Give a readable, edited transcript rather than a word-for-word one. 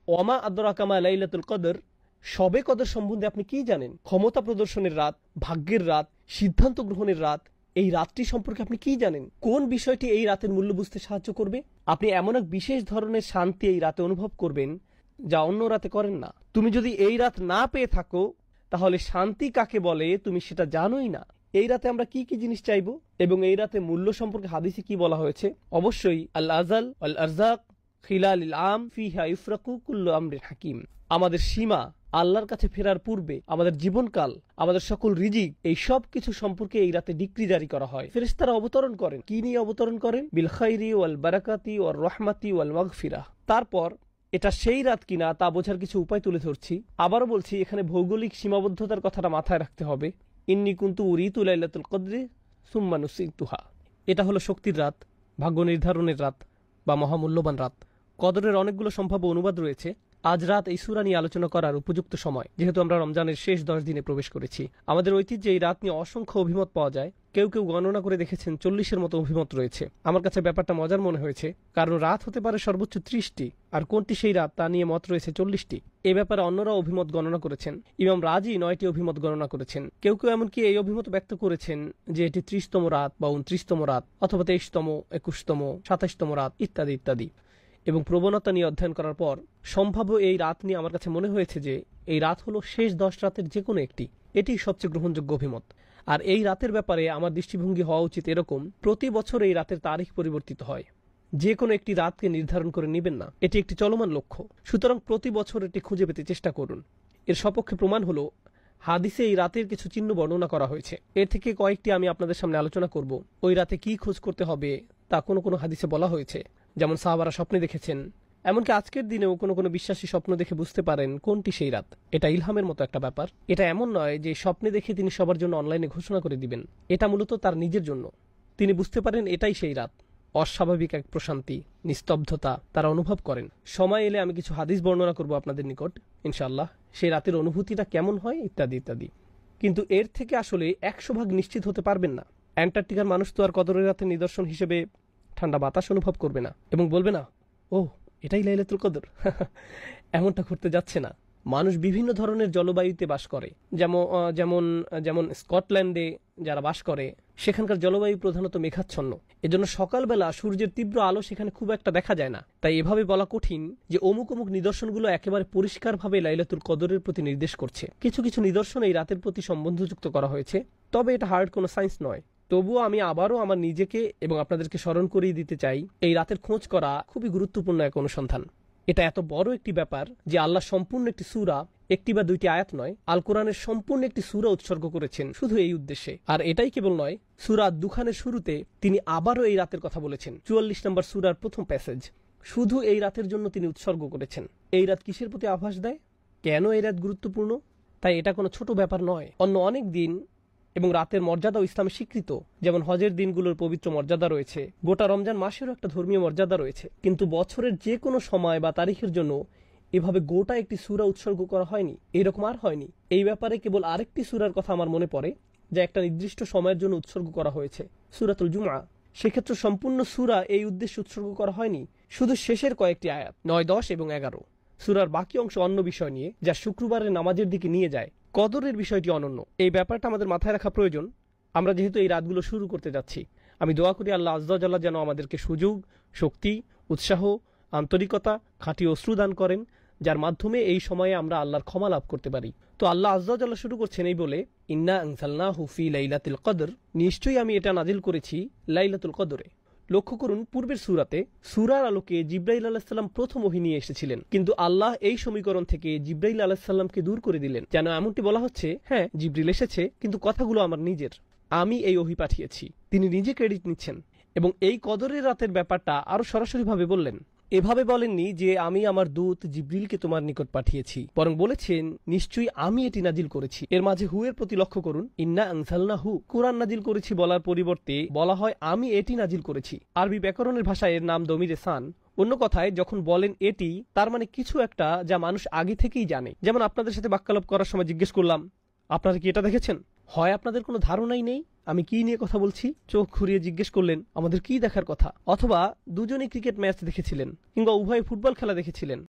ওয়ামা আদরাকা মা লাইলাতুল কদর, শবে কদর সম্বন্ধে আপনি কি জানেন? ক্ষমতা প্রদর্শনের রাত, ভাগ্যের রাত, সিদ্ধান্ত গ্রহণের রাত। এই রাতটি সম্পর্কে আপনি কি জানেন? কোন বিষয়টি এই রাতের মূল্য বুঝতে সাহায্য করবে? আপনি এমন এক বিশেষ ধরনের শান্তি এই রাতে অনুভব করবেন যা অন্য রাতে করেন না। তুমি যদি এই রাত না পেয়ে থাকো, তাহলে শান্তি কাকে বলে তুমি সেটা জানোই না। এই রাতে আমরা কি কি জিনিস চাইবো এবং এই রাতে মূল্য সম্পর্কে হাদিসে কি বলা হয়েছে? অবশ্যই আল আজাল আল আরজাক খিলালিল আম ফিহা ইফরাকু কুল্লু আমরিন হাকিম। আমাদের সীমা, আল্লাহর কাছে ফেরার পূর্বে আমাদের জীবনকাল, আমাদের সকল রিজিক, এই সব কিছু সম্পর্কে এই রাতে ডিক্রি জারি করা হয়। ফেরেশতারা অবতরণ করেন। কি নিয়ে অবতরণ করেন? বিল খাইরি ওয়াল বারাকাতি ওয়ার রহমাতি ওয়াল মাগফিরাহ। তারপর এটা সেই রাত কিনা তা বোঝার কিছু উপায় তুলে ধরছি। আবারও বলছি, এখানে ভৌগোলিক সীমাবদ্ধতার কথাটা মাথায় রাখতে হবে। ইন্নী কুনতু উরিতু লাইলাতুল কদরি সুম্মা নুসিতুহা। এটা হলো শক্তির রাত, ভাগ্য নির্ধারণের রাত বা মহামূল্যবান রাত। কদরের অনেকগুলো সম্ভাব্য অনুবাদ রয়েছে। আজ রাত এই সূরা নিয়ে আলোচনা করার উপযুক্ত সময়, যেহেতু আমরা রমজানের শেষ 10 দিনে প্রবেশ করেছি। আমাদের ঐতিহ্যে এই রাত নিয়ে অসংখ্য অভিমত পাওয়া যায়। কেউ কেউ গণনা করে দেখেছেন 40-এর মতো অভিমত রয়েছে। আমার কাছে ব্যাপারটা মজার মনে হয়েছে, কারণ রাত হতে পারে সর্বোচ্চ 30টি, আর কোনটি সেই রাত তা নিয়ে মত রয়েছে 40টি। এ ব্যাপারে অন্যরা অভিমত গণনা করেছেন। ইমাম রাজি 9টি অভিমত গণনা করেছেন। কেউ কেউ এমনকি এই অভিমত ব্যক্ত করেছেন যে এটি 30তম রাত বা 29তম রাত অথবা 23তম, 21তম, 27তম রাত ইত্যাদি ইত্যাদি। এবং প্রবণতা নিয়ে অধ্যয়ন করার পর সম্ভাব্য এই রাত নিয়ে আমার কাছে মনে হয়েছে যে এই রাত হলো শেষ 10 রাতের যে কোনো একটি। এটি সবচেয়ে গ্রহণযোগ্য অভিমত। আর এই রাতের ব্যাপারে আমার দৃষ্টিভঙ্গি হওয়া উচিত এরকম, প্রতি বছর এই রাতের তারিখ পরিবর্তিত হয়। যে কোনো একটি রাতকে নির্ধারণ করে নেবেন না, এটি একটি চলমান লক্ষ্য। সুতরাং প্রতি বছর এটি খুঁজে পেতে চেষ্টা করুন। এর সপক্ষে প্রমাণ হলো হাদিসে এই রাতের কিছু চিহ্ন বর্ণনা করা হয়েছে। এর থেকে কয়েকটি আমি আপনাদের সামনে আলোচনা করব। ওই রাতে কি খোঁজ করতে হবে তা কোনো কোনো হাদিসে বলা হয়েছে। যেমন সাহাবারা স্বপ্নে দেখেছেন, এমনকি আজকের দিনেও কোনো কোনো বিশ্বাসী স্বপ্ন দেখে বুঝতে পারেন কোনটি সেই রাত। এটা ইলহামের মতো একটা ব্যাপার। এটা এমন নয় যে স্বপ্নে দেখে তিনি সবার জন্য অনলাইনে ঘোষণা করে দিবেন। এটা মূলত তার নিজের জন্য। তিনি বুঝতে পারেন এটাই সেই রাত। অস্বাভাবিক এক প্রশান্তি, নিস্তব্ধতা তারা অনুভব করেন। সময় এলে আমি কিছু হাদিস বর্ণনা করব আপনাদের নিকট ইনশাআল্লাহ, সেই রাতের অনুভূতিটা কেমন হয় ইত্যাদি ইত্যাদি। কিন্তু এর থেকে আসলে 100% নিশ্চিত হতে পারবেন না। অ্যান্টার্কটিকার মানুষ তো আর কদরের রাতের নিদর্শন হিসেবে ঠান্ডা বাতাস অনুভব করবে না এবং বলবে না, ও এটাই লাইলাতুল কদর। এমনটা করতে যাচ্ছে না। মানুষ বিভিন্ন ধরনের জলবায়ুতে বাস করে। যেমন যেমন স্কটল্যান্ডে যারা বাস করে, সেখানকার জলবায়ু প্রধানত মেঘাচ্ছন্ন। এজন্য সকালবেলা সূর্যের তীব্র আলো সেখানে খুব একটা দেখা যায় না। তাই এভাবে বলা কঠিন যে অমুক অমুক নিদর্শনগুলো একেবারে পরিষ্কারভাবে লাইলাতুল কদরের প্রতি নির্দেশ করছে। কিছু কিছু নিদর্শন এই রাতের প্রতি সম্বন্ধযুক্ত করা হয়েছে, তবে এটা হার্ড কোনো সায়েন্স নয়। তবুও আমি আবারও আমার নিজেকে এবং আপনাদেরকে স্মরণ করিয়ে দিতে চাই, এই রাতের খোঁজ করা খুবই গুরুত্বপূর্ণ এক অনুসন্ধান। এটা এত বড় একটি ব্যাপার যে আল্লাহ সম্পূর্ণ একটি সূরা, একটি বা দুইটি আয়াত নয়, আল কোরআনের সম্পূর্ণ একটি সূরা উৎসর্গ করেছেন শুধু এই উদ্দেশ্যে। আর এটাই কেবল নয়, সূরা দুখানের শুরুতে তিনি আবারও এই রাতের কথা বলেছেন। 44 নম্বর সূরার প্রথম প্যাসেজ শুধু এই রাতের জন্য তিনি উৎসর্গ করেছেন। এই রাত কিসের প্রতি আভাস দেয়? কেন এই রাত গুরুত্বপূর্ণ? তাই এটা কোনো ছোট ব্যাপার নয়। অন্য অনেক দিন এবং রাতের মর্যাদাও ইসলামে স্বীকৃত। যেমন হজের দিনগুলোর পবিত্র মর্যাদা রয়েছে, গোটা রমজান মাসেরও একটা ধর্মীয় মর্যাদা রয়েছে। কিন্তু বছরের যে কোনো সময় বা তারিখের জন্য এভাবে গোটা একটি সূরা উৎসর্গ করা হয়নি, এইরকম আর হয়নি। এই ব্যাপারে কেবল আরেকটি সূরার কথা আমার মনে পড়ে, যা একটা নির্দিষ্ট সময়ের জন্য উৎসর্গ করা হয়েছে, সূরাতুল জুমআ। সেক্ষেত্রে সম্পূর্ণ সূরা এই উদ্দেশ্যে উৎসর্গ করা হয়নি, শুধু শেষের কয়েকটি আয়াত 9, 10 এবং 11। সূরার বাকি অংশ অন্য বিষয় নিয়ে, যা শুক্রবারের নামাজের দিকে নিয়ে যায়। কদরের বিষয়টি অনন্য। এই ব্যাপারটা আমাদের মাথায় রাখা প্রয়োজন। আমরা যেহেতু এই রাতগুলো শুরু করতে যাচ্ছি, আমি দোয়া করি আল্লাহ আজ্জা ওয়া জাল্লা যেন আমাদেরকে সুযোগ, শক্তি, উৎসাহ, আন্তরিকতা, খাঁটি অশ্রু দান করেন, যার মাধ্যমে এই সময়ে আমরা আল্লাহর ক্ষমা লাভ করতে পারি। তো আল্লাহ আজ্জা ওয়া জাল্লা শুরু করছেন এই বলে, ইন্না আনজালনাহু ফি লাইলাতুল কদর, নিশ্চয়ই আমি এটা নাজিল করেছি লাইলাতুল কদরে। লক্ষ্য করুন, পূর্বের সূরাতে সূরার আলোকে জিবরাইল আলাইহিস সালাম প্রথম ওহী নিয়ে এসেছিলেন, কিন্তু আল্লাহ এই সমীকরণ থেকে জিবরাইল আলাইহিস সালামকে দূর করে দিলেন। যেন এমনটি বলা হচ্ছে, হ্যাঁ জিবরিল এসেছে, কিন্তু কথাগুলো আমার নিজের, আমি এই ওহী পাঠিয়েছি। তিনি নিজে ক্রেডিট নিচ্ছেন এবং এই কদরের রাতের ব্যাপারটা আরো সরাসরিভাবে বললেন। এভাবে বলেননি যে আমি আমার দূত জিবরিলকে তোমার নিকট পাঠিয়েছি, বরং বলেছেন নিশ্চয়ই আমি এটি নাজিল করেছি। এর মাঝে হু এর প্রতি লক্ষ্য করুন। ইন্না আনজালনাহু, কুরআন নাজিল করেছি বলার পরিবর্তে বলা হয় আমি এটি নাজিল করেছি। আরবি ব্যাকরণের ভাষায় এর নাম দমিরে সান। অন্য কথায় যখন বলেন এটি, তার মানে কিছু একটা যা মানুষ আগে থেকেই জানে। যেমন আপনাদের সাথে বাক্যালাপ করার সময় জিজ্ঞেস করলাম, আপনারা কি এটা দেখেছেন? হয় আপনাদের কোনো ধারণাই নেই আমি কি নিয়ে কথা বলছি, চোখ ঘুরিয়ে জিজ্ঞেস করলেন আমাদের কি দেখার কথা, অথবা দুজনেই ক্রিকেট ম্যাচ দেখেছিলেন কিংবা উভয়ে ফুটবল খেলা দেখেছিলেন।